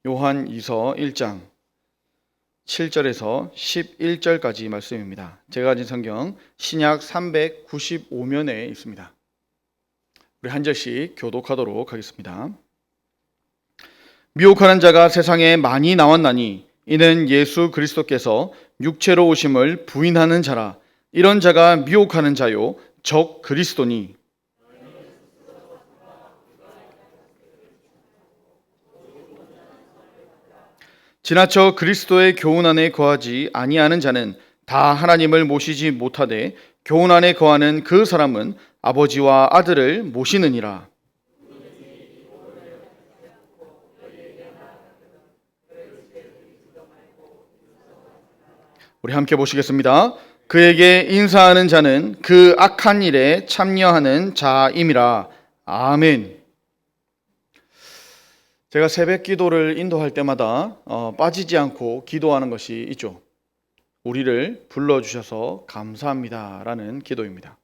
요한이서 1장 7절에서 11절까지 말씀입니다. 제가 가진 성경 신약 395면에 있습니다. 우리 한 절씩 교독하도록 하겠습니다. 미혹하는 자가 세상에 많이 나왔나니 이는 예수 그리스도께서 육체로 오심을 부인하는 자라. 이런 자가 미혹하는 자요 적 그리스도니. 지나쳐 그리스도의 교훈 안에 거하지 아니하는 자는 다 하나님을 모시지 못하되 교훈 안에 거하는 그 사람은 아버지와 아들을 모시느니라. 우리 함께 보시겠습니다. 그에게 인사하는 자는 그 악한 일에 참여하는 자임이라. 아멘. 제가 새벽 기도를 인도할 때마다 빠지지 않고 기도하는 것이 있죠. 우리를 불러주셔서 감사합니다 라는 기도입니다.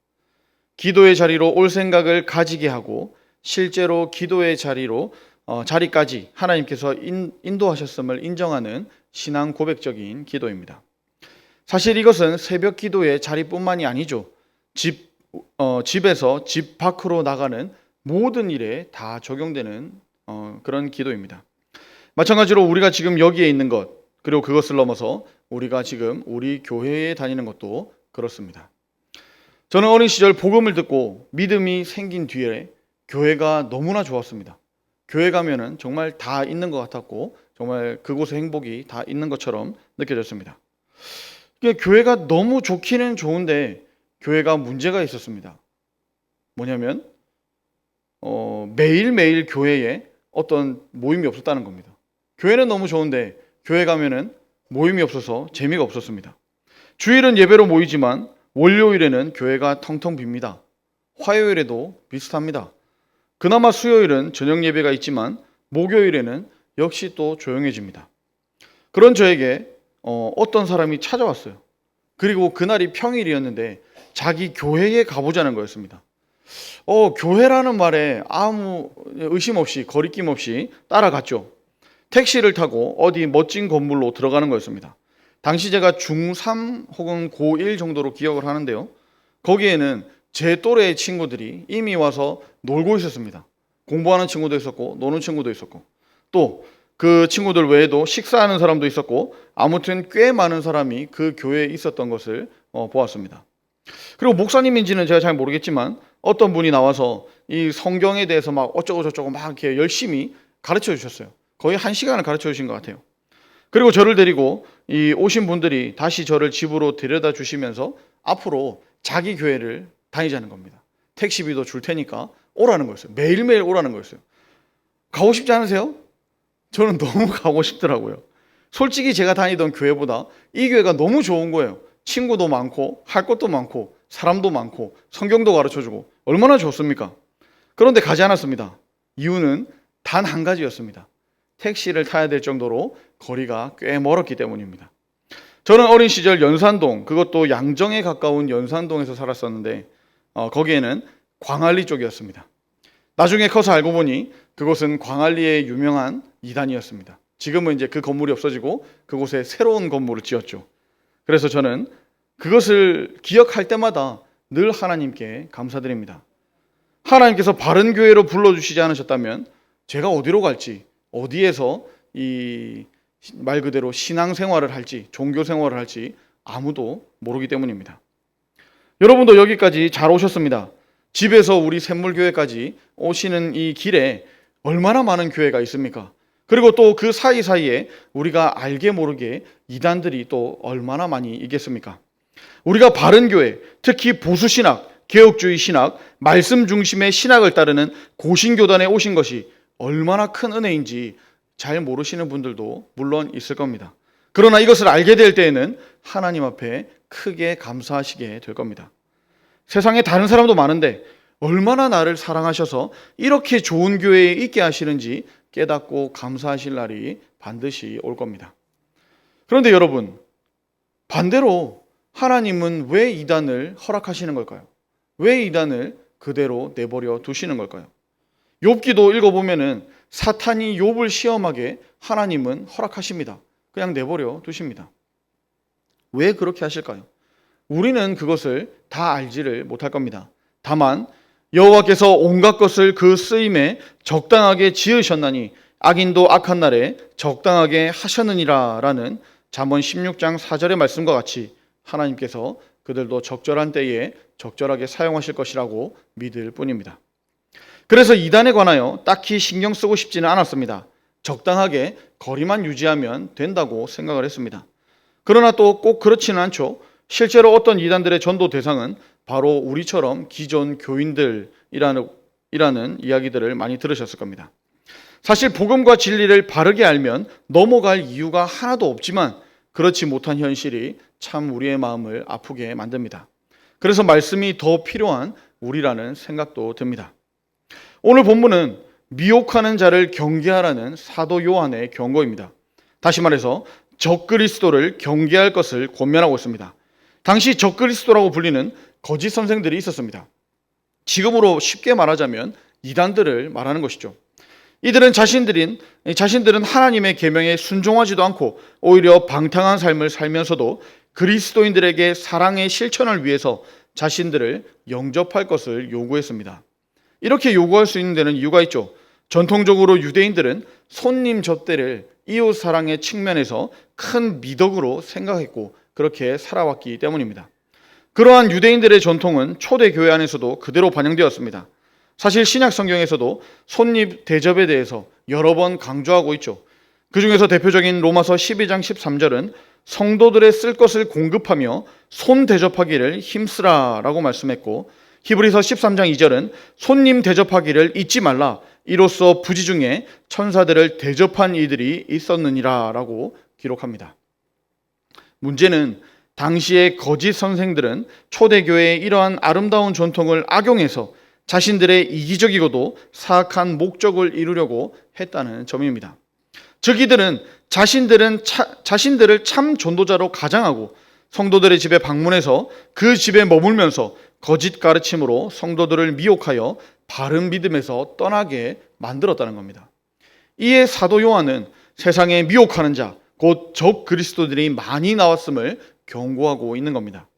기도의 자리로 올 생각을 가지게 하고 실제로 기도의 자리까지 하나님께서 인도하셨음을 인정하는 신앙 고백적인 기도입니다. 사실 이것은 새벽 기도의 자리뿐만이 아니죠. 집에서 집 밖으로 나가는 모든 일에 다 적용되는 그런 기도입니다. 마찬가지로 우리가 지금 여기에 있는 것, 그리고 그것을 넘어서 우리가 지금 우리 교회에 다니는 것도 그렇습니다. 저는 어린 시절 복음을 듣고 믿음이 생긴 뒤에 교회가 너무나 좋았습니다. 교회 가면은 정말 다 있는 것 같았고 정말 그곳에 행복이 다 있는 것처럼 느껴졌습니다. 교회가 너무 좋기는 좋은데 교회가 문제가 있었습니다. 뭐냐면 매일매일 교회에 어떤 모임이 없었다는 겁니다. 교회는 너무 좋은데 교회 가면은 모임이 없어서 재미가 없었습니다. 주일은 예배로 모이지만 월요일에는 교회가 텅텅 빕니다. 화요일에도 비슷합니다. 그나마 수요일은 저녁 예배가 있지만 목요일에는 역시 또 조용해집니다. 그런 저에게 어떤 사람이 찾아왔어요. 그리고 그날이 평일이었는데 자기 교회에 가보자는 거였습니다. 교회라는 말에 아무 의심 없이 거리낌 없이 따라갔죠. 택시를 타고 어디 멋진 건물로 들어가는 거였습니다. 당시 제가 중3 혹은 고1 정도로 기억을 하는데요. 거기에는 제 또래의 친구들이 이미 와서 놀고 있었습니다. 공부하는 친구도 있었고 노는 친구도 있었고 또 그 친구들 외에도 식사하는 사람도 있었고 아무튼 꽤 많은 사람이 그 교회에 있었던 것을 보았습니다. 그리고 목사님인지는 제가 잘 모르겠지만 어떤 분이 나와서 이 성경에 대해서 막 어쩌고 저쩌고 막 이렇게 열심히 가르쳐 주셨어요. 거의 1시간을 가르쳐 주신 것 같아요. 그리고 저를 데리고 이 오신 분들이 다시 저를 집으로 데려다 주시면서 앞으로 자기 교회를 다니자는 겁니다. 택시비도 줄 테니까 오라는 거였어요. 매일매일 오라는 거였어요. 가고 싶지 않으세요? 저는 너무 가고 싶더라고요. 솔직히 제가 다니던 교회보다 이 교회가 너무 좋은 거예요. 친구도 많고 할 것도 많고 사람도 많고 성경도 가르쳐주고 얼마나 좋습니까? 그런데 가지 않았습니다. 이유는 단 한 가지였습니다. 택시를 타야 될 정도로 거리가 꽤 멀었기 때문입니다. 저는 어린 시절 연산동, 그것도 양정에 가까운 연산동에서 살았었는데 거기에는 광안리 쪽이었습니다. 나중에 커서 알고 보니 그곳은 광안리의 유명한 이단이었습니다. 지금은 이제 그 건물이 없어지고 그곳에 새로운 건물을 지었죠. 그래서 저는 그것을 기억할 때마다 늘 하나님께 감사드립니다. 하나님께서 바른 교회로 불러주시지 않으셨다면 제가 어디로 갈지, 어디에서 이 말 그대로 신앙생활을 할지, 종교생활을 할지 아무도 모르기 때문입니다. 여러분도 여기까지 잘 오셨습니다. 집에서 우리 샘물교회까지 오시는 이 길에 얼마나 많은 교회가 있습니까? 그리고 또 그 사이사이에 우리가 알게 모르게 이단들이 또 얼마나 많이 있겠습니까? 우리가 바른 교회, 특히 보수신학, 개혁주의 신학, 말씀 중심의 신학을 따르는 고신교단에 오신 것이 얼마나 큰 은혜인지 잘 모르시는 분들도 물론 있을 겁니다. 그러나 이것을 알게 될 때에는 하나님 앞에 크게 감사하시게 될 겁니다. 세상에 다른 사람도 많은데 얼마나 나를 사랑하셔서 이렇게 좋은 교회에 있게 하시는지 깨닫고 감사하실 날이 반드시 올 겁니다. 그런데 여러분, 반대로 하나님은 왜 이단을 허락하시는 걸까요? 왜 이단을 그대로 내버려 두시는 걸까요? 욥기도 읽어보면은 사탄이 욥을 시험하게 하나님은 허락하십니다. 그냥 내버려 두십니다. 왜 그렇게 하실까요? 우리는 그것을 다 알지를 못할 겁니다. 다만 여호와께서 온갖 것을 그 쓰임에 적당하게 지으셨나니 악인도 악한 날에 적당하게 하셨느니라 라는 잠언 16장 4절의 말씀과 같이 하나님께서 그들도 적절한 때에 적절하게 사용하실 것이라고 믿을 뿐입니다. 그래서 이단에 관하여 딱히 신경 쓰고 싶지는 않았습니다. 적당하게 거리만 유지하면 된다고 생각을 했습니다. 그러나 또 꼭 그렇지는 않죠. 실제로 어떤 이단들의 전도 대상은 바로 우리처럼 기존 교인들이라는 이야기들을 많이 들으셨을 겁니다. 사실 복음과 진리를 바르게 알면 넘어갈 이유가 하나도 없지만 그렇지 못한 현실이 참 우리의 마음을 아프게 만듭니다. 그래서 말씀이 더 필요한 우리라는 생각도 듭니다. 오늘 본문은 미혹하는 자를 경계하라는 사도 요한의 경고입니다. 다시 말해서 적그리스도를 경계할 것을 권면하고 있습니다. 당시 적그리스도라고 불리는 거짓 선생들이 있었습니다. 지금으로 쉽게 말하자면 이단들을 말하는 것이죠. 이들은 자신들은 하나님의 계명에 순종하지도 않고 오히려 방탕한 삶을 살면서도 그리스도인들에게 사랑의 실천을 위해서 자신들을 영접할 것을 요구했습니다. 이렇게 요구할 수 있는 데는 이유가 있죠. 전통적으로 유대인들은 손님 접대를 이웃 사랑의 측면에서 큰 미덕으로 생각했고 그렇게 살아왔기 때문입니다. 그러한 유대인들의 전통은 초대교회 안에서도 그대로 반영되었습니다. 사실 신약 성경에서도 손님 대접에 대해서 여러 번 강조하고 있죠. 그 중에서 대표적인 로마서 12장 13절은 성도들의 쓸 것을 공급하며 손 대접하기를 힘쓰라라고 말씀했고, 히브리서 13장 2절은 손님 대접하기를 잊지 말라, 이로써 부지 중에 천사들을 대접한 이들이 있었느니라라고 기록합니다. 문제는 당시의 거짓 선생들은 초대교회의 이러한 아름다운 전통을 악용해서 자신들의 이기적이고도 사악한 목적을 이루려고 했다는 점입니다. 즉 이들은 자신들을 참 전도자로 가장하고 성도들의 집에 방문해서 그 집에 머물면서 거짓 가르침으로 성도들을 미혹하여 바른 믿음에서 떠나게 만들었다는 겁니다. 이에 사도 요한은 세상에 미혹하는 자, 곧 적 그리스도들이 많이 나왔음을 경고하고 있는 겁니다.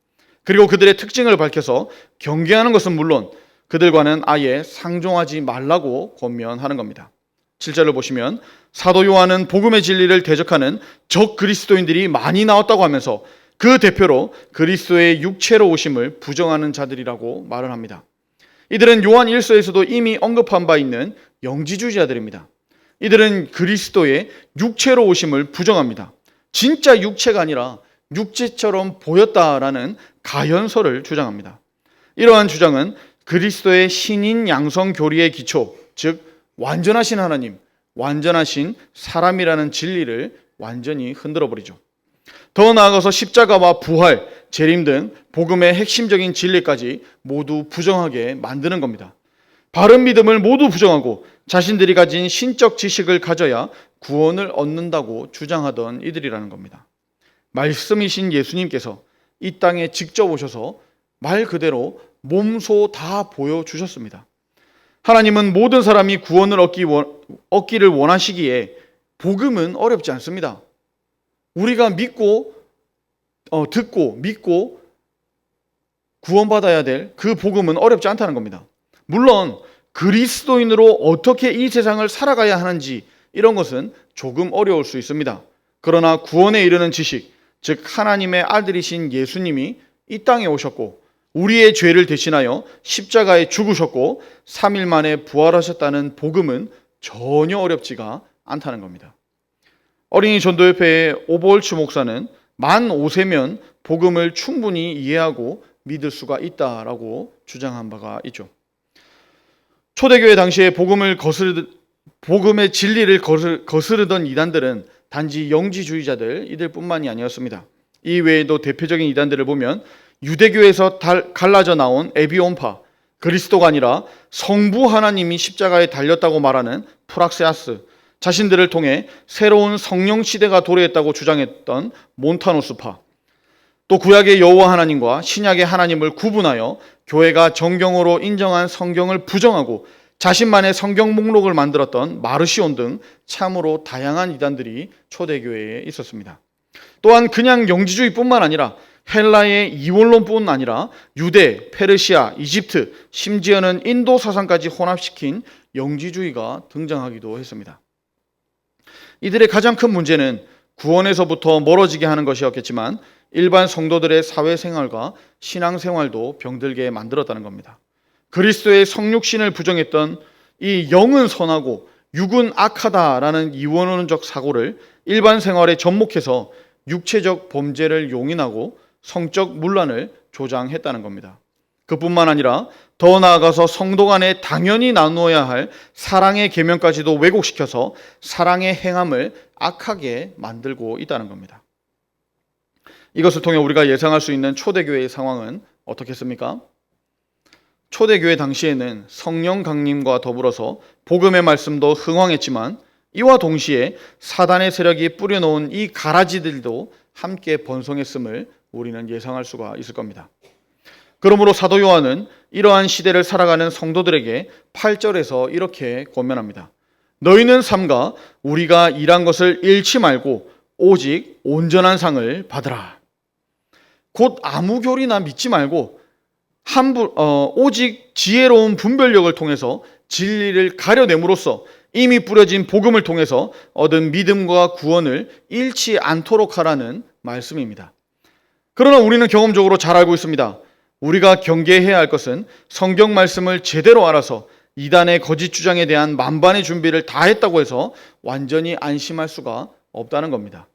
그리고 그들의 특징을 밝혀서 경계하는 것은 물론 그들과는 아예 상종하지 말라고 권면하는 겁니다. 7절을 보시면 사도 요한은 복음의 진리를 대적하는 적 그리스도인들이 많이 나왔다고 하면서 그 대표로 그리스도의 육체로 오심을 부정하는 자들이라고 말을 합니다. 이들은 요한 1서에서도 이미 언급한 바 있는 영지주의자들입니다. 이들은 그리스도의 육체로 오심을 부정합니다. 진짜 육체가 아니라 육체처럼 보였다라는 가현설을 주장합니다. 이러한 주장은 그리스도의 신인 양성 교리의 기초, 즉 완전하신 하나님, 완전하신 사람이라는 진리를 완전히 흔들어버리죠. 더 나아가서 십자가와 부활, 재림 등 복음의 핵심적인 진리까지 모두 부정하게 만드는 겁니다. 바른 믿음을 모두 부정하고 자신들이 가진 신적 지식을 가져야 구원을 얻는다고 주장하던 이들이라는 겁니다. 말씀이신 예수님께서 이 땅에 직접 오셔서 말 그대로 몸소 다 보여주셨습니다. 하나님은 모든 사람이 구원을 얻기를 원하시기에 복음은 어렵지 않습니다. 우리가 듣고 믿고 구원받아야 될 그 복음은 어렵지 않다는 겁니다. 물론 그리스도인으로 어떻게 이 세상을 살아가야 하는지 이런 것은 조금 어려울 수 있습니다. 그러나 구원에 이르는 지식, 즉 하나님의 아들이신 예수님이 이 땅에 오셨고 우리의 죄를 대신하여 십자가에 죽으셨고 3일 만에 부활하셨다는 복음은 전혀 어렵지가 않다는 겁니다. 어린이 전도협회의 오버홀츠 목사는 만 5세면 복음을 충분히 이해하고 믿을 수가 있다라고 주장한 바가 있죠. 초대교회 당시에 복음의 진리를 거스르던 이단들은 단지 영지주의자들 이들뿐만이 아니었습니다. 이 외에도 대표적인 이단들을 보면 유대교에서 갈라져 나온 에비온파, 그리스도가 아니라 성부 하나님이 십자가에 달렸다고 말하는 프락세아스, 자신들을 통해 새로운 성령 시대가 도래했다고 주장했던 몬타노스파, 또 구약의 여호와 하나님과 신약의 하나님을 구분하여 교회가 정경으로 인정한 성경을 부정하고 자신만의 성경 목록을 만들었던 마르시온 등 참으로 다양한 이단들이 초대교회에 있었습니다. 또한 그냥 영지주의뿐만 아니라 헬라의 이원론뿐 아니라 유대, 페르시아, 이집트, 심지어는 인도 사상까지 혼합시킨 영지주의가 등장하기도 했습니다. 이들의 가장 큰 문제는 구원에서부터 멀어지게 하는 것이었겠지만 일반 성도들의 사회생활과 신앙생활도 병들게 만들었다는 겁니다. 그리스도의 성육신을 부정했던 이 영은 선하고 육은 악하다라는 이원론적 사고를 일반 생활에 접목해서 육체적 범죄를 용인하고 성적 문란을 조장했다는 겁니다. 그뿐만 아니라 더 나아가서 성도 간에 당연히 나누어야 할 사랑의 계명까지도 왜곡시켜서 사랑의 행함을 악하게 만들고 있다는 겁니다. 이것을 통해 우리가 예상할 수 있는 초대교회의 상황은 어떻겠습니까? 초대교회 당시에는 성령 강림과 더불어서 복음의 말씀도 흥왕했지만 이와 동시에 사단의 세력이 뿌려놓은 이 가라지들도 함께 번성했음을 우리는 예상할 수가 있을 겁니다. 그러므로 사도 요한은 이러한 시대를 살아가는 성도들에게 8절에서 이렇게 권면합니다. 너희는 삼가 우리가 일한 것을 잃지 말고 오직 온전한 상을 받으라. 곧 아무 교리나 믿지 말고 오직 지혜로운 분별력을 통해서 진리를 가려냄으로써 이미 뿌려진 복음을 통해서 얻은 믿음과 구원을 잃지 않도록 하라는 말씀입니다. 그러나 우리는 경험적으로 잘 알고 있습니다. 우리가 경계해야 할 것은 성경 말씀을 제대로 알아서 이단의 거짓 주장에 대한 만반의 준비를 다 했다고 해서 완전히 안심할 수가 없다는 겁니다.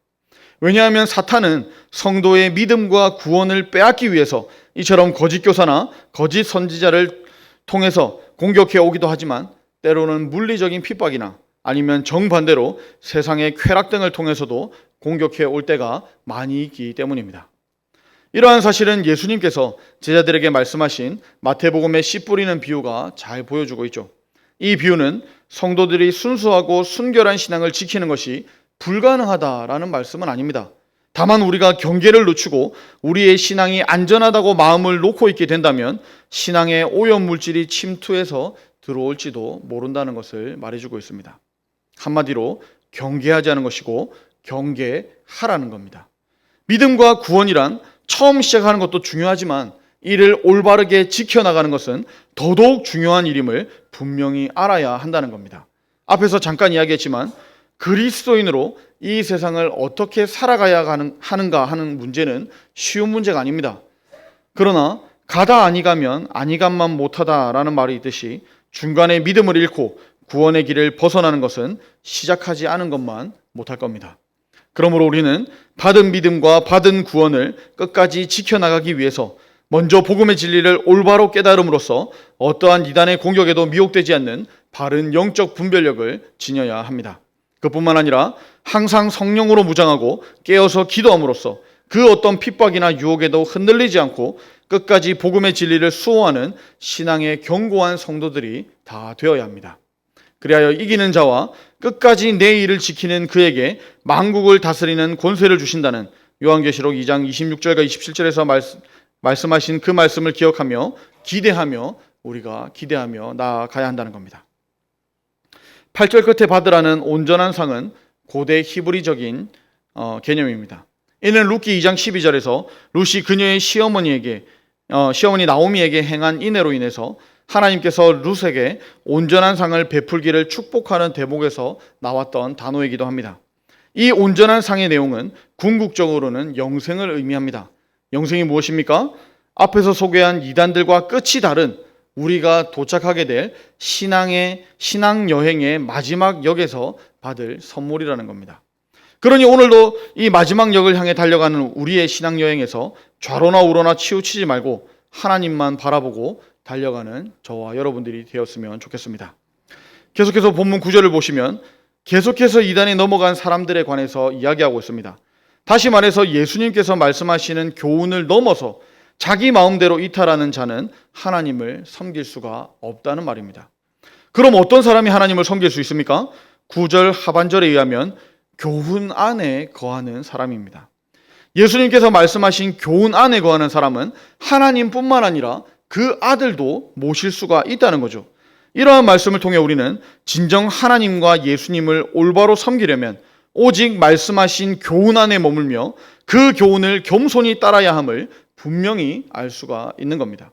왜냐하면 사탄은 성도의 믿음과 구원을 빼앗기 위해서 이처럼 거짓 교사나 거짓 선지자를 통해서 공격해 오기도 하지만 때로는 물리적인 핍박이나 아니면 정반대로 세상의 쾌락 등을 통해서도 공격해 올 때가 많이 있기 때문입니다. 이러한 사실은 예수님께서 제자들에게 말씀하신 마태복음의 씨 뿌리는 비유가 잘 보여주고 있죠. 이 비유는 성도들이 순수하고 순결한 신앙을 지키는 것이 불가능하다라는 말씀은 아닙니다. 다만 우리가 경계를 늦추고 우리의 신앙이 안전하다고 마음을 놓고 있게 된다면 신앙의 오염물질이 침투해서 들어올지도 모른다는 것을 말해주고 있습니다. 한마디로 경계하지 않은 것이고 경계하라는 겁니다. 믿음과 구원이란 처음 시작하는 것도 중요하지만 이를 올바르게 지켜나가는 것은 더더욱 중요한 일임을 분명히 알아야 한다는 겁니다. 앞에서 잠깐 이야기했지만 그리스도인으로 이 세상을 어떻게 살아가야 하는가 하는 문제는 쉬운 문제가 아닙니다. 그러나 가다 아니가면 아니감만 못하다라는 말이 있듯이 중간에 믿음을 잃고 구원의 길을 벗어나는 것은 시작하지 않은 것만 못할 겁니다. 그러므로 우리는 받은 믿음과 받은 구원을 끝까지 지켜나가기 위해서 먼저 복음의 진리를 올바로 깨달음으로써 어떠한 이단의 공격에도 미혹되지 않는 바른 영적 분별력을 지녀야 합니다. 그뿐만 아니라 항상 성령으로 무장하고 깨어서 기도함으로써 그 어떤 핍박이나 유혹에도 흔들리지 않고 끝까지 복음의 진리를 수호하는 신앙의 견고한 성도들이 다 되어야 합니다. 그리하여 이기는 자와 끝까지 내 일을 지키는 그에게 만국을 다스리는 권세를 주신다는 요한계시록 2장 26절과 27절에서 말씀하신 그 말씀을 기억하며 우리가 기대하며 나아가야 한다는 겁니다. 8절 끝에 받으라는 온전한 상은 고대 히브리적인 개념입니다. 이는 룻기 2장 12절에서 룻이 그녀의 시어머니 나오미에게 행한 인애로 인해서 하나님께서 룻에게 온전한 상을 베풀기를 축복하는 대목에서 나왔던 단어이기도 합니다. 이 온전한 상의 내용은 궁극적으로는 영생을 의미합니다. 영생이 무엇입니까? 앞에서 소개한 이단들과 끝이 다른 우리가 도착하게 될 신앙 여행의 마지막 역에서 받을 선물이라는 겁니다. 그러니 오늘도 이 마지막 역을 향해 달려가는 우리의 신앙 여행에서 좌로나 우로나 치우치지 말고 하나님만 바라보고 달려가는 저와 여러분들이 되었으면 좋겠습니다. 계속해서 본문 9절을 보시면 계속해서 이단에 넘어간 사람들에 관해서 이야기하고 있습니다. 다시 말해서 예수님께서 말씀하시는 교훈을 넘어서 자기 마음대로 이탈하는 자는 하나님을 섬길 수가 없다는 말입니다. 그럼 어떤 사람이 하나님을 섬길 수 있습니까? 9절 하반절에 의하면 교훈 안에 거하는 사람입니다. 예수님께서 말씀하신 교훈 안에 거하는 사람은 하나님뿐만 아니라 그 아들도 모실 수가 있다는 거죠. 이러한 말씀을 통해 우리는 진정 하나님과 예수님을 올바로 섬기려면 오직 말씀하신 교훈 안에 머물며 그 교훈을 겸손히 따라야 함을 분명히 알 수가 있는 겁니다.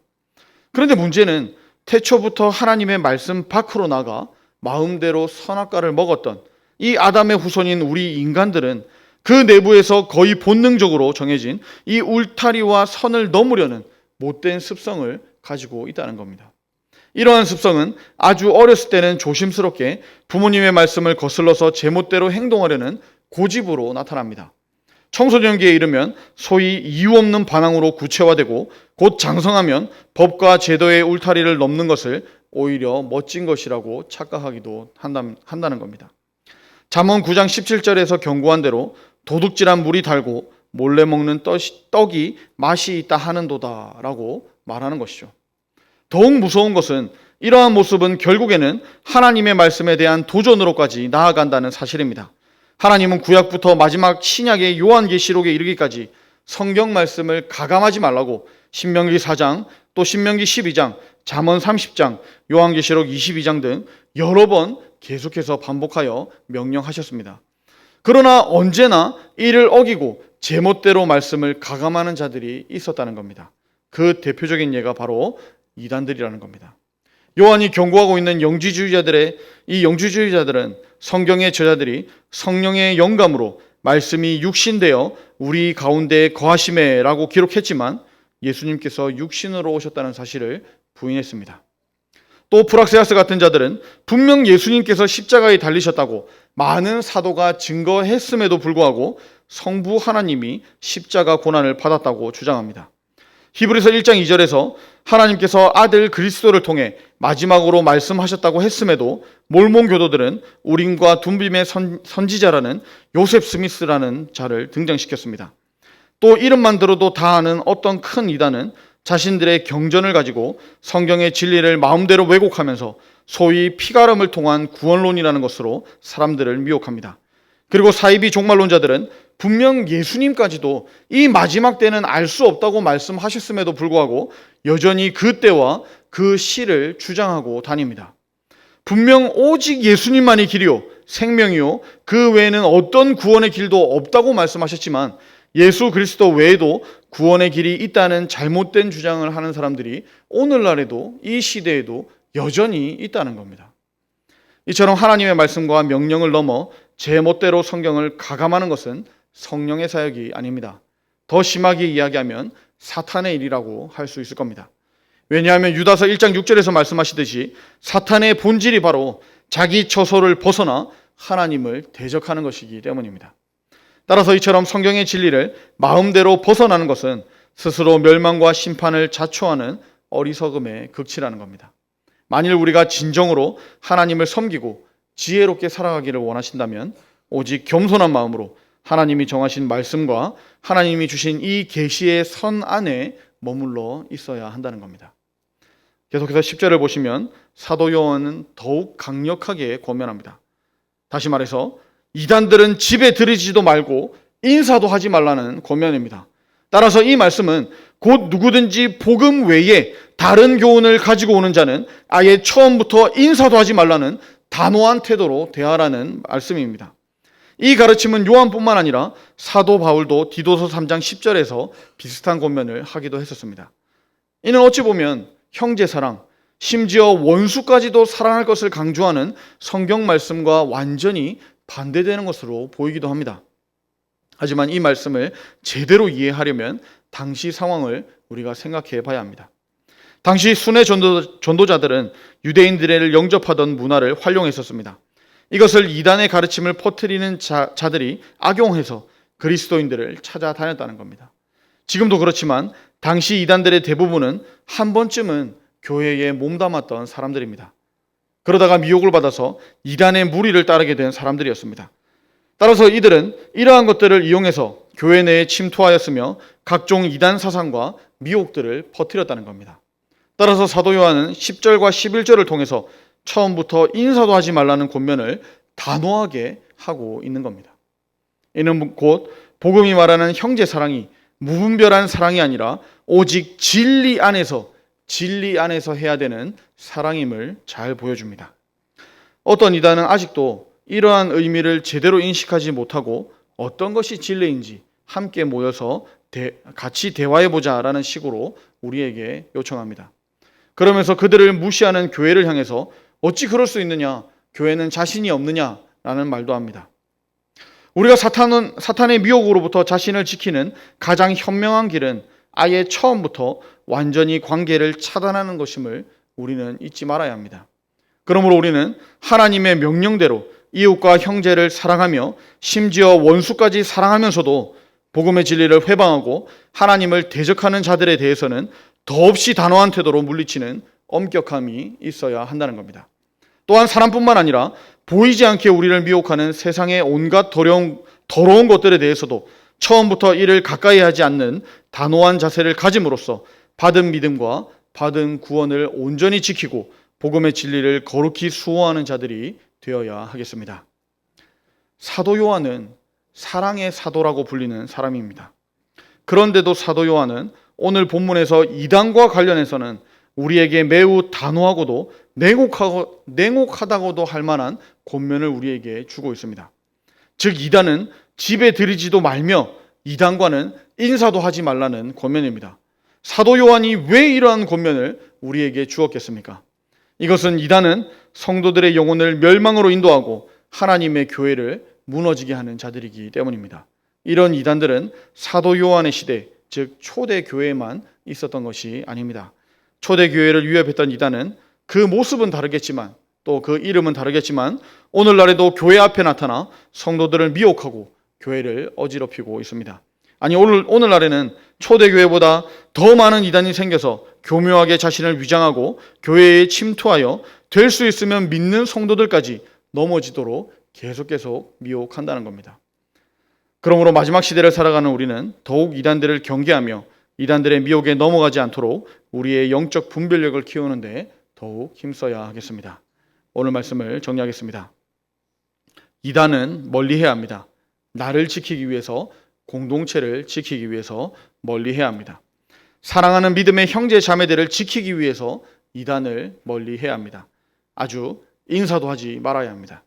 그런데 문제는 태초부터 하나님의 말씀 밖으로 나가 마음대로 선악과를 먹었던 이 아담의 후손인 우리 인간들은 그 내부에서 거의 본능적으로 정해진 이 울타리와 선을 넘으려는 못된 습성을 가지고 있다는 겁니다. 이러한 습성은 아주 어렸을 때는 조심스럽게 부모님의 말씀을 거슬러서 제멋대로 행동하려는 고집으로 나타납니다. 청소년기에 이르면 소위 이유 없는 반항으로 구체화되고 곧 장성하면 법과 제도의 울타리를 넘는 것을 오히려 멋진 것이라고 착각하기도 한다는 겁니다. 잠언 9장 17절에서 경고한 대로 도둑질한 물이 달고 몰래 먹는 떡이 맛이 있다 하는도다 라고 말하는 것이죠. 더욱 무서운 것은 이러한 모습은 결국에는 하나님의 말씀에 대한 도전으로까지 나아간다는 사실입니다. 하나님은 구약부터 마지막 신약의 요한계시록에 이르기까지 성경 말씀을 가감하지 말라고 신명기 4장, 또 신명기 12장, 잠언 30장, 요한계시록 22장 등 여러 번 계속해서 반복하여 명령하셨습니다. 그러나 언제나 이를 어기고 제멋대로 말씀을 가감하는 자들이 있었다는 겁니다. 그 대표적인 예가 바로 이단들이라는 겁니다. 요한이 경고하고 있는 영주주의자들은 성경의 저자들이 성령의 영감으로 말씀이 육신되어 우리 가운데 거하심에라고 기록했지만 예수님께서 육신으로 오셨다는 사실을 부인했습니다. 또 프락세아스 같은 자들은 분명 예수님께서 십자가에 달리셨다고 많은 사도가 증거했음에도 불구하고 성부 하나님이 십자가 고난을 받았다고 주장합니다. 히브리서 1장 2절에서 하나님께서 아들 그리스도를 통해 마지막으로 말씀하셨다고 했음에도 몰몬 교도들은 우림과 둠빔의 선지자라는 요셉 스미스라는 자를 등장시켰습니다. 또 이름만 들어도 다 아는 어떤 큰 이단은 자신들의 경전을 가지고 성경의 진리를 마음대로 왜곡하면서 소위 피가름을 통한 구원론이라는 것으로 사람들을 미혹합니다. 그리고 사이비 종말론자들은 분명 예수님까지도 이 마지막 때는 알 수 없다고 말씀하셨음에도 불구하고 여전히 그 때와 그 시를 주장하고 다닙니다. 분명 오직 예수님만이 길이요 생명이요 그 외에는 어떤 구원의 길도 없다고 말씀하셨지만 예수 그리스도 외에도 구원의 길이 있다는 잘못된 주장을 하는 사람들이 오늘날에도 이 시대에도 여전히 있다는 겁니다. 이처럼 하나님의 말씀과 명령을 넘어 제멋대로 성경을 가감하는 것은 성령의 사역이 아닙니다. 더 심하게 이야기하면 사탄의 일이라고 할 수 있을 겁니다. 왜냐하면 유다서 1장 6절에서 말씀하시듯이 사탄의 본질이 바로 자기 처소를 벗어나 하나님을 대적하는 것이기 때문입니다. 따라서 이처럼 성경의 진리를 마음대로 벗어나는 것은 스스로 멸망과 심판을 자초하는 어리석음의 극치라는 겁니다. 만일 우리가 진정으로 하나님을 섬기고 지혜롭게 살아가기를 원하신다면 오직 겸손한 마음으로 하나님이 정하신 말씀과 하나님이 주신 이 계시의 선 안에 머물러 있어야 한다는 겁니다. 계속해서 10절을 보시면 사도 요한은 더욱 강력하게 권면합니다. 다시 말해서 이단들은 집에 들이지도 말고 인사도 하지 말라는 권면입니다. 따라서 이 말씀은 곧 누구든지 복음 외에 다른 교훈을 가지고 오는 자는 아예 처음부터 인사도 하지 말라는 단호한 태도로 대하라는 말씀입니다. 이 가르침은 요한뿐만 아니라 사도 바울도 디도서 3장 10절에서 비슷한 권면을 하기도 했었습니다. 이는 어찌 보면 형제 사랑, 심지어 원수까지도 사랑할 것을 강조하는 성경 말씀과 완전히 반대되는 것으로 보이기도 합니다. 하지만 이 말씀을 제대로 이해하려면 당시 상황을 우리가 생각해 봐야 합니다. 당시 순회 전도자들은 유대인들을 영접하던 문화를 활용했었습니다. 이것을 이단의 가르침을 퍼뜨리는 자들이 악용해서 그리스도인들을 찾아다녔다는 겁니다. 지금도 그렇지만 당시 이단들의 대부분은 한 번쯤은 교회에 몸담았던 사람들입니다. 그러다가 미혹을 받아서 이단의 무리를 따르게 된 사람들이었습니다. 따라서 이들은 이러한 것들을 이용해서 교회 내에 침투하였으며 각종 이단 사상과 미혹들을 퍼뜨렸다는 겁니다. 따라서 사도 요한은 10절과 11절을 통해서 처음부터 인사도 하지 말라는 권면을 단호하게 하고 있는 겁니다. 이는 곧 복음이 말하는 형제 사랑이 무분별한 사랑이 아니라 오직 진리 안에서 진리 안에서 해야 되는 사랑임을 잘 보여줍니다. 어떤 이단은 아직도 이러한 의미를 제대로 인식하지 못하고 어떤 것이 진리인지 함께 모여서 같이 대화해보자라는 식으로 우리에게 요청합니다. 그러면서 그들을 무시하는 교회를 향해서 어찌 그럴 수 있느냐, 교회는 자신이 없느냐라는 말도 합니다. 우리가 사탄의 미혹으로부터 자신을 지키는 가장 현명한 길은 아예 처음부터 완전히 관계를 차단하는 것임을 우리는 잊지 말아야 합니다. 그러므로 우리는 하나님의 명령대로 이웃과 형제를 사랑하며 심지어 원수까지 사랑하면서도 복음의 진리를 회방하고 하나님을 대적하는 자들에 대해서는 더없이 단호한 태도로 물리치는 엄격함이 있어야 한다는 겁니다. 또한 사람뿐만 아니라 보이지 않게 우리를 미혹하는 세상의 온갖 더러운 것들에 대해서도 처음부터 이를 가까이 하지 않는 단호한 자세를 가짐으로써 받은 믿음과 받은 구원을 온전히 지키고 복음의 진리를 거룩히 수호하는 자들이 되어야 하겠습니다. 사도 요한은 사랑의 사도라고 불리는 사람입니다. 그런데도 사도 요한은 오늘 본문에서 이단과 관련해서는 우리에게 매우 단호하고도 냉혹하다고도 할 만한 권면을 우리에게 주고 있습니다. 즉 이단은 집에 들이지도 말며 이단과는 인사도 하지 말라는 권면입니다. 사도 요한이 왜 이러한 권면을 우리에게 주었겠습니까? 이것은 이단은 성도들의 영혼을 멸망으로 인도하고 하나님의 교회를 무너지게 하는 자들이기 때문입니다. 이런 이단들은 사도 요한의 시대, 즉 초대 교회에만 있었던 것이 아닙니다. 초대 교회를 위협했던 이단은 그 모습은 다르겠지만 또 그 이름은 다르겠지만 오늘날에도 교회 앞에 나타나 성도들을 미혹하고 교회를 어지럽히고 있습니다. 아니 오늘날에는 초대교회보다 더 많은 이단이 생겨서 교묘하게 자신을 위장하고 교회에 침투하여 될 수 있으면 믿는 성도들까지 넘어지도록 계속 미혹한다는 겁니다. 그러므로 마지막 시대를 살아가는 우리는 더욱 이단들을 경계하며 이단들의 미혹에 넘어가지 않도록 우리의 영적 분별력을 키우는데 더욱 힘써야 하겠습니다. 오늘 말씀을 정리하겠습니다. 이단은 멀리해야 합니다. 나를 지키기 위해서, 공동체를 지키기 위해서 멀리해야 합니다. 사랑하는 믿음의 형제 자매들을 지키기 위해서 이단을 멀리해야 합니다. 아주 인사도 하지 말아야 합니다.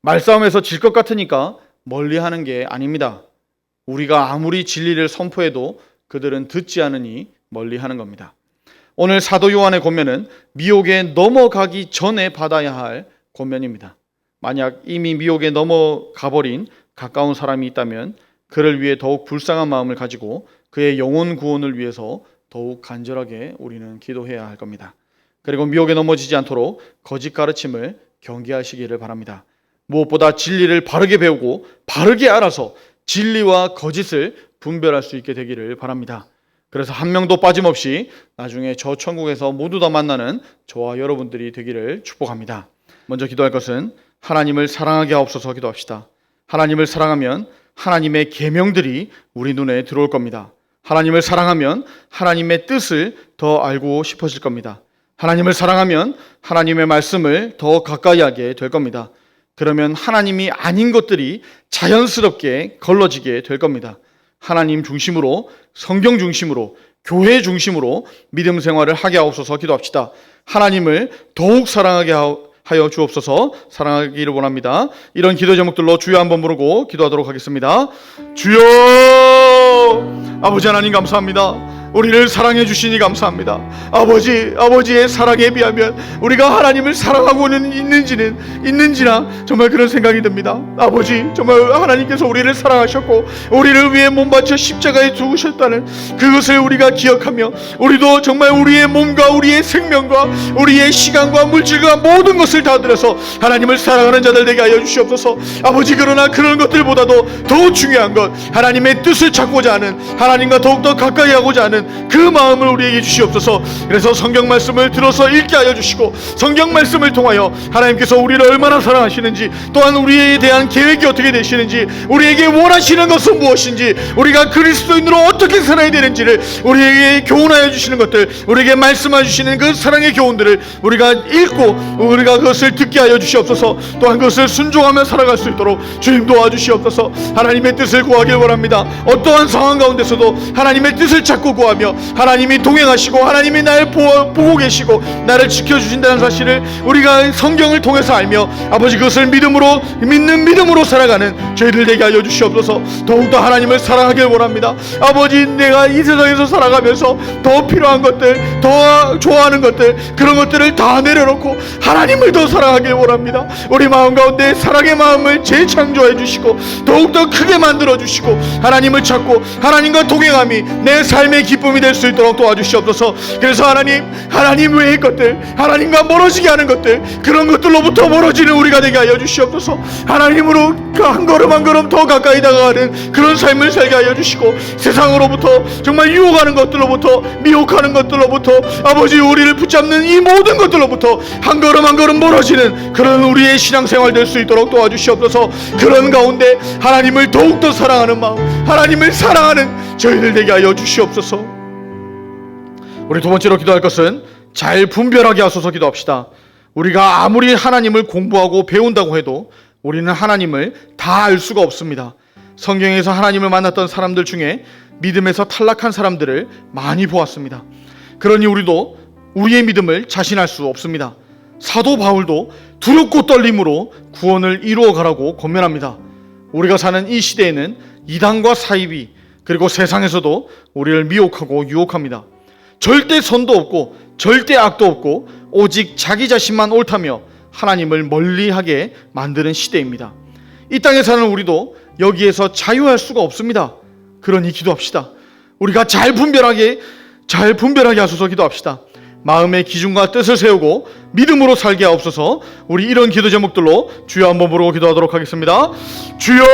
말싸움에서 질 것 같으니까 멀리하는 게 아닙니다. 우리가 아무리 진리를 선포해도 그들은 듣지 않으니 멀리하는 겁니다. 오늘 사도 요한의 권면은 미혹에 넘어가기 전에 받아야 할 권면입니다. 만약 이미 미혹에 넘어가버린 가까운 사람이 있다면 그를 위해 더욱 불쌍한 마음을 가지고 그의 영혼 구원을 위해서 더욱 간절하게 우리는 기도해야 할 겁니다. 그리고 미혹에 넘어지지 않도록 거짓 가르침을 경계하시기를 바랍니다. 무엇보다 진리를 바르게 배우고 바르게 알아서 진리와 거짓을 분별할 수 있게 되기를 바랍니다. 그래서 한 명도 빠짐없이 나중에 저 천국에서 모두 다 만나는 저와 여러분들이 되기를 축복합니다. 먼저 기도할 것은 하나님을 사랑하게 하옵소서 기도합시다. 하나님을 사랑하면 하나님의 계명들이 우리 눈에 들어올 겁니다. 하나님을 사랑하면 하나님의 뜻을 더 알고 싶어질 겁니다. 하나님을 사랑하면 하나님의 말씀을 더 가까이 하게 될 겁니다. 그러면 하나님이 아닌 것들이 자연스럽게 걸러지게 될 겁니다. 하나님 중심으로, 성경 중심으로, 교회 중심으로 믿음 생활을 하게 하옵소서 기도합시다. 하나님을 더욱 사랑하게 하여 주옵소서. 사랑하기를 원합니다. 이런 기도 제목들로 주여 한번 부르고 기도하도록 하겠습니다. 주여! 아버지 하나님 감사합니다. 우리를 사랑해 주시니 감사합니다. 아버지의 사랑에 비하면 우리가 하나님을 사랑하고는 있는지나 정말 그런 생각이 듭니다. 아버지, 정말 하나님께서 우리를 사랑하셨고 우리를 위해 몸 바쳐 십자가에 죽으셨다는 그것을 우리가 기억하며 우리도 정말 우리의 몸과 우리의 생명과 우리의 시간과 물질과 모든 것을 다 들여서 하나님을 사랑하는 자들 되게 하여 주시옵소서. 아버지, 그러나 그런 것들보다도 더 중요한 것, 하나님의 뜻을 찾고자 하는, 하나님과 더욱더 가까이 하고자 하는 그 마음을 우리에게 주시옵소서. 그래서 성경 말씀을 들어서 읽게 하여 주시고 성경 말씀을 통하여 하나님께서 우리를 얼마나 사랑하시는지, 또한 우리에 대한 계획이 어떻게 되시는지, 우리에게 원하시는 것은 무엇인지, 우리가 그리스도인으로 어떻게 살아야 되는지를 우리에게 교훈하여 주시는 것들, 우리에게 말씀해 주시는 그 사랑의 교훈들을 우리가 읽고 우리가 그것을 듣게 하여 주시옵소서. 또한 그것을 순종하며 살아갈 수 있도록 주님 도와주시옵소서. 하나님의 뜻을 구하길 원합니다. 어떠한 상황 가운데서도 하나님의 뜻을 찾고 구하라. 인도하며 하나님이 동행하시고 하나님이 나를 보고 계시고 나를 지켜주신다는 사실을 우리가 성경을 통해서 알며 아버지 그것을 믿는 믿음으로 살아가는 저희들 되게 하여 주시옵소서. 더욱더 하나님을 사랑하길 원합니다. 아버지 내가 이 세상에서 살아가면서 더 필요한 것들, 더 좋아하는 것들, 그런 것들을 다 내려놓고 하나님을 더 사랑하길 원합니다. 우리 마음 가운데 사랑의 마음을 재창조해 주시고 더욱더 크게 만들어 주시고 하나님을 찾고 하나님과 동행함이 내 삶의 기쁨이 될 수 있도록 도와주시옵소서. 그래서 하나님 외의 것들, 하나님과 멀어지게 하는 것들, 그런 것들로부터 멀어지는 우리가 되게 하여 주시옵소서. 하나님으로 한 걸음 한 걸음 더 가까이 다가가는 그런 삶을 살게 하여 주시고 세상으로부터 정말 유혹하는 것들로부터 미혹하는 것들로부터 아버지 우리를 붙잡는 이 모든 것들로부터 한 걸음 한 걸음 멀어지는 그런 우리의 신앙생활 될 수 있도록 도와주시옵소서. 그런 가운데 하나님을 더욱더 사랑하는 마음, 하나님을 사랑하는 저희들 되게 하여 주시옵소서. 우리 두 번째로 기도할 것은 잘 분별하게 하소서 기도합시다. 우리가 아무리 하나님을 공부하고 배운다고 해도 우리는 하나님을 다 알 수가 없습니다. 성경에서 하나님을 만났던 사람들 중에 믿음에서 탈락한 사람들을 많이 보았습니다. 그러니 우리도 우리의 믿음을 자신할 수 없습니다. 사도 바울도 두렵고 떨림으로 구원을 이루어가라고 권면합니다. 우리가 사는 이 시대에는 이단과 사이비 그리고 세상에서도 우리를 미혹하고 유혹합니다. 절대 선도 없고 절대 악도 없고 오직 자기 자신만 옳다며 하나님을 멀리하게 만드는 시대입니다. 이 땅에 사는 우리도 여기에서 자유할 수가 없습니다. 그러니 기도합시다. 우리가 잘 분별하게 하소서 기도합시다. 마음의 기준과 뜻을 세우고 믿음으로 살게 하옵소서. 우리 이런 기도 제목들로 주여 한번 부르고 기도하도록 하겠습니다. 주여!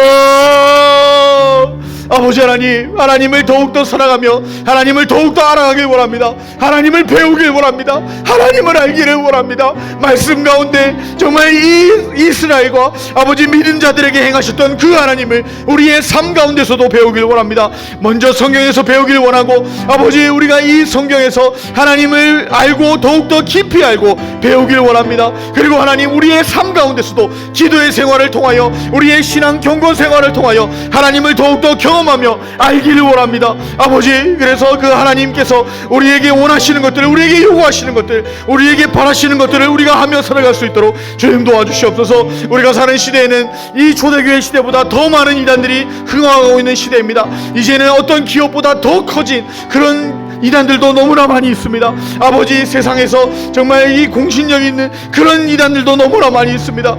아버지 하나님, 하나님을 더욱더 사랑하며 하나님을 더욱더 알아가길 원합니다. 하나님을 배우길 원합니다. 하나님을 알기를 원합니다. 말씀 가운데 정말 이 이스라엘과 아버지 믿은 자들에게 행하셨던 그 하나님을 우리의 삶 가운데서도 배우길 원합니다. 먼저 성경에서 배우길 원하고 아버지 우리가 이 성경에서 하나님을 알고 더욱더 깊이 알고 배우길 원합니다. 그리고 하나님 우리의 삶 가운데서도 기도의 생활을 통하여 우리의 신앙 경건 생활을 통하여 하나님을 더욱더 경험하며 알기를 원합니다. 아버지 그래서 그 하나님께서 우리에게 원하시는 것들, 우리에게 요구하시는 것들, 우리에게 바라시는 것들을 우리가 하며 살아갈 수 있도록 주님 도와주시옵소서. 우리가 사는 시대에는 이 초대교회 시대보다 더 많은 이단들이 흥황하고 있는 시대입니다. 이제는 어떤 기업보다 더 커진 그런 이단들도 너무나 많이 있습니다. 아버지 세상에서 정말 이 공신력 있는 그런 이단들도 너무나 많이 있습니다.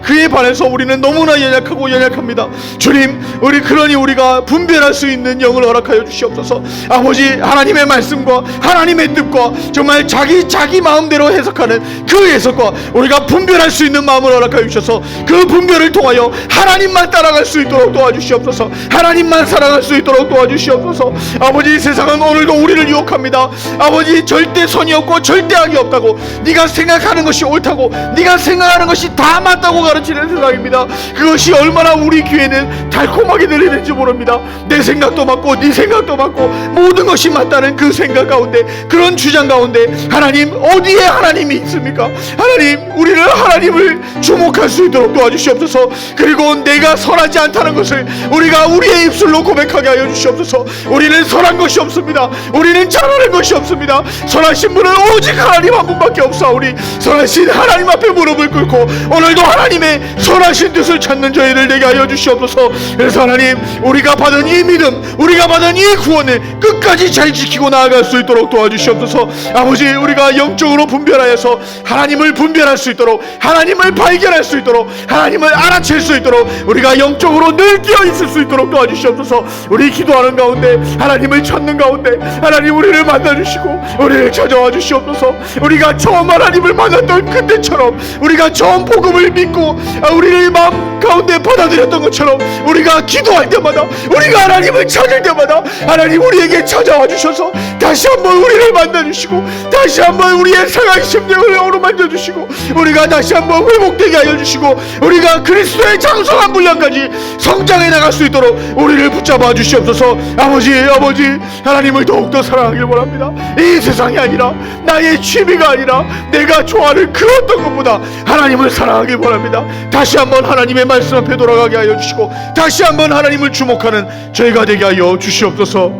그에 반해서 우리는 너무나 연약합니다. 주님 그러니 우리가 분별할 수 있는 영을 허락하여 주시옵소서. 아버지 하나님의 말씀과 하나님의 뜻과 정말 자기 마음대로 해석하는 그 해석과 우리가 분별할 수 있는 마음을 허락하여 주셔서 그 분별을 통하여 하나님만 따라갈 수 있도록 도와주시옵소서. 하나님만 사랑할 수 있도록 도와주시옵소서. 아버지 세상은 오늘도 우리를 유혹합니다. 아버지 절대 선이 없고 절대 악이 없다고, 네가 생각하는 것이 옳다고, 네가 생각하는 것이 다 맞다고 가르치는 세상입니다. 그것이 얼마나 우리 귀에는 달콤하게 들리는지 모릅니다. 내 생각도 맞고 네 생각도 맞고 모든 것이 맞다는 그 생각 가운데, 그런 주장 가운데 하나님 어디에 하나님이 있습니까? 하나님 우리는 하나님을 주목할 수 있도록 도와주시옵소서. 그리고 내가 선하지 않다는 것을 우리가 우리의 입술로 고백하게 하여 주시옵소서. 우리는 선한 것이 없습니다. 우리는 잘하는 것이 없습니다. 선하신 분은 오직 하나님 한 분밖에 없사오니 선하신 하나님 앞에 무릎을 꿇고 오늘도 하나님의 선하신 뜻을 찾는 저희들 되게 하여 주시옵소서. 그래서 하나님 우리가 받은 이 믿음, 우리가 받은 이 구원을 끝까지 잘 지키고 나아갈 수 있도록 도와주시옵소서. 아버지 우리가 영적으로 분별하여서 하나님을 분별할 수 있도록, 하나님을 발견할 수 있도록, 하나님을 알아챌 수 있도록 우리가 영적으로 늘 깨어 있을 수 있도록 도와주시옵소서. 우리 기도하는 가운데, 하나님을 찾는 가운데 하나님 우리를 만나주시고 우리를 찾아와 주시옵소서. 우리가 처음 하나님을 만났던 그때처럼, 우리가 처음 복음을 믿고 우리를 마음 가운데 받아들였던 것처럼 우리가 기도할 때마다, 우리가 하나님을 찾을 때마다 하나님 우리에게 찾아와 주셔서 다시 한번 우리를 만나주시고 다시 한번 우리의 상한 심령을 어루만져 주시고 우리가 다시 한번 회복되게 하여 주시고 우리가 그리스도의 장성한 분량까지 성장해 나갈 수 있도록 우리를 붙잡아 주시옵소서. 아버지 하나님을 더욱더 사랑하길 원합니다. 이 세상이 아니라, 나의 취미가 아니라, 내가 좋아하는 그 어떤 것보다 하나님을 사랑하길 원합니다. 다시 한번 하나님의 말씀 앞에 돌아가게 하여 주시고 다시 한번 하나님을 주목하는 저희가 되게 하여 주시옵소서.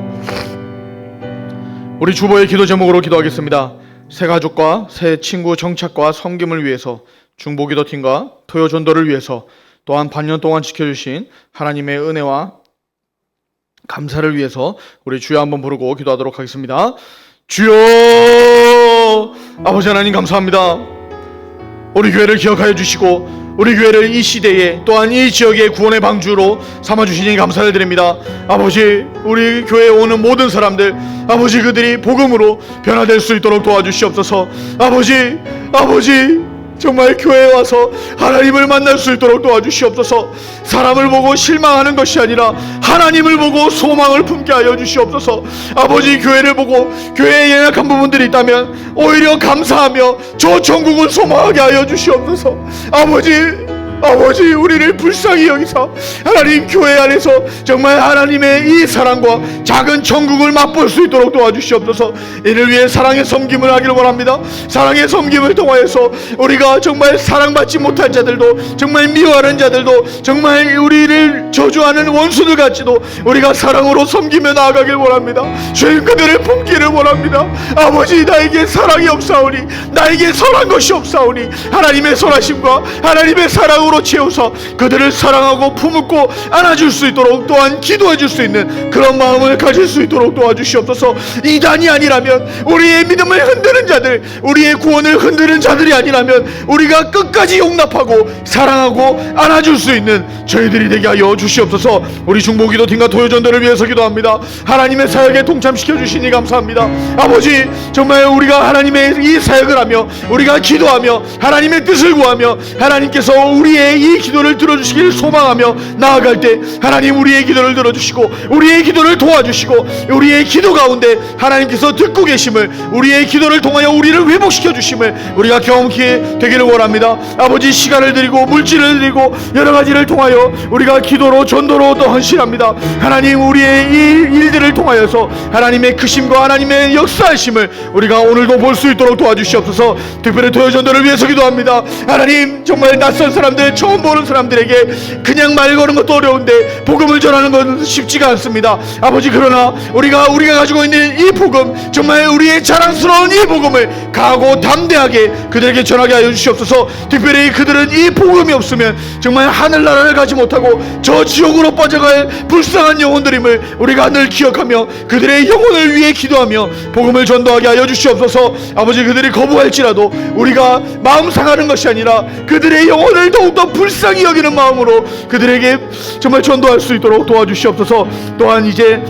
우리 주보의 기도 제목으로 기도하겠습니다. 새 가족과 새 친구 정착과 섬김을 위해서, 중보기도팀과 토요 전도를 위해서, 또한 반년 동안 지켜주신 하나님의 은혜와 감사를 위해서 우리 주여 한번 부르고 기도하도록 하겠습니다. 주여, 아버지 하나님 감사합니다. 우리 교회를 기억하여 주시고 우리 교회를 이 시대에 또한 이 지역의 구원의 방주로 삼아주시니 감사를 드립니다. 아버지, 우리 교회에 오는 모든 사람들, 아버지 그들이 복음으로 변화될 수 있도록 도와주시옵소서. 아버지 정말 교회에 와서 하나님을 만날 수 있도록 도와주시옵소서. 사람을 보고 실망하는 것이 아니라 하나님을 보고 소망을 품게 하여 주시옵소서. 아버지, 교회를 보고 교회에 연약한 부분들이 있다면 오히려 감사하며 저 천국을 소망하게 하여 주시옵소서. 아버지 우리를 불쌍히 여기사 하나님 교회 안에서 정말 하나님의 이 사랑과 작은 천국을 맛볼 수 있도록 도와주시옵소서. 이를 위해 사랑의 섬김을 하기를 원합니다. 사랑의 섬김을 통하여서 우리가 정말 사랑받지 못할 자들도, 정말 미워하는 자들도, 정말 우리를 저주하는 원수들 같지도 우리가 사랑으로 섬기며 나아가길 원합니다. 주님, 그들을 품기를 원합니다. 아버지, 나에게 사랑이 없사오니, 나에게 선한 것이 없사오니 하나님의 선하심과 하나님의 사랑으로 채워서 그들을 사랑하고 품고 안아줄 수 있도록, 또한 기도해줄 수 있는 그런 마음을 가질 수 있도록 도와주시옵소서. 이단이 아니라면, 우리의 믿음을 흔드는 자들, 우리의 구원을 흔드는 자들이 아니라면 우리가 끝까지 용납하고 사랑하고 안아줄 수 있는 저희들이 되게 하여 주시옵소서. 우리 중보기도팀과 토요전도를 위해서 기도합니다. 하나님의 사역에 동참시켜 주시니 감사합니다. 아버지, 정말 우리가 하나님의 이 사역을 하며 우리가 기도하며 하나님의 뜻을 구하며 하나님께서 우리의 이 기도를 들어주시기를 소망하며 나아갈 때 하나님 우리의 기도를 들어주시고 우리의 기도를 도와주시고 우리의 기도 가운데 하나님께서 듣고 계심을, 우리의 기도를 통하여 우리를 회복시켜 주심을 우리가 경험케 되기를 원합니다. 아버지, 시간을 드리고 물질을 드리고 여러 가지를 통하여 우리가 기도로 전도로 또 헌신합니다. 하나님, 우리의 이 일들을 통하여서 하나님의 크심과 하나님의 역사하심을 우리가 오늘도 볼 수 있도록 도와주시옵소서. 특별히 토요 전도를 위해서 기도합니다. 하나님, 정말 낯선 사람들, 처음 보는 사람들에게 그냥 말 거는 것도 어려운데 복음을 전하는 건 쉽지가 않습니다. 아버지, 그러나 우리가 가지고 있는 이 복음, 정말 우리의 자랑스러운 이 복음을 강하고 담대하게 그들에게 전하게 하여 주시옵소서. 특별히 그들은 이 복음이 없으면 정말 하늘나라를 가지 못하고 저 지옥으로 빠져갈 불쌍한 영혼들임을 우리가 늘 기억하며 그들의 영혼을 위해 기도하며 복음을 전도하게 하여 주시옵소서. 아버지, 그들이 거부할지라도 우리가 마음 상하는 것이 아니라 그들의 영혼을 더욱더 불쌍히 여기는 마음으로 그들에게 정말 전도할 수 있도록 도와주시옵소서. 또한 이제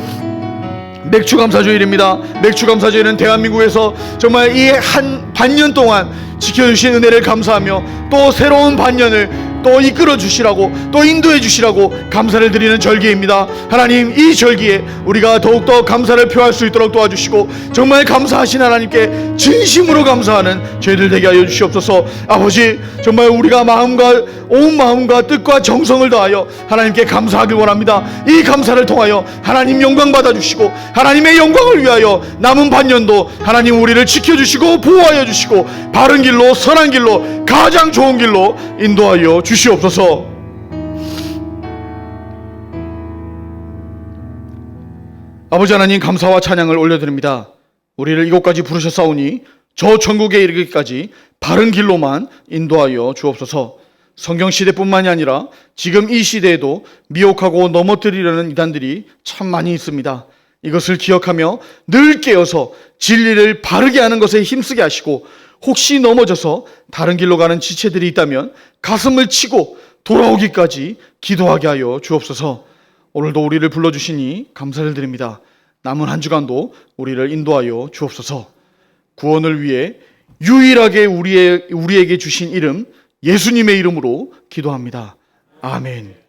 맥주감사주일입니다. 맥주감사주일은 대한민국에서 정말 이 한 반년 동안 지켜주신 은혜를 감사하며 또 새로운 반년을 또 이끌어 주시라고, 또 인도해 주시라고 감사를 드리는 절기입니다. 하나님, 이 절기에 우리가 더욱더 감사를 표할 수 있도록 도와주시고 정말 감사하신 하나님께 진심으로 감사하는 저희들 되게 하여 주시옵소서. 아버지, 정말 우리가 온 마음과 뜻과 정성을 다하여 하나님께 감사하길 원합니다. 이 감사를 통하여 하나님 영광 받아주시고 하나님의 영광을 위하여 남은 반년도 하나님 우리를 지켜주시고 보호하여 주시고 바른 길로, 선한 길로, 가장 좋은 길로 인도하여 주시옵소서. 아버지 하나님, 감사와 찬양을 올려드립니다. 우리를 이곳까지 부르셨사오니 저 천국에 이르기까지 바른 길로만 인도하여 주옵소서. 성경 시대뿐만이 아니라 지금 이 시대에도 미혹하고 넘어뜨리려는 이단들이 참 많이 있습니다. 이것을 기억하며 늘 깨어서 진리를 바르게 하는 것에 힘쓰게 하시고, 혹시 넘어져서 다른 길로 가는 지체들이 있다면 가슴을 치고 돌아오기까지 기도하게 하여 주옵소서. 오늘도 우리를 불러주시니 감사를 드립니다. 남은 한 주간도 우리를 인도하여 주옵소서. 구원을 위해 유일하게 우리에게 주신 이름, 예수님의 이름으로 기도합니다. 아멘.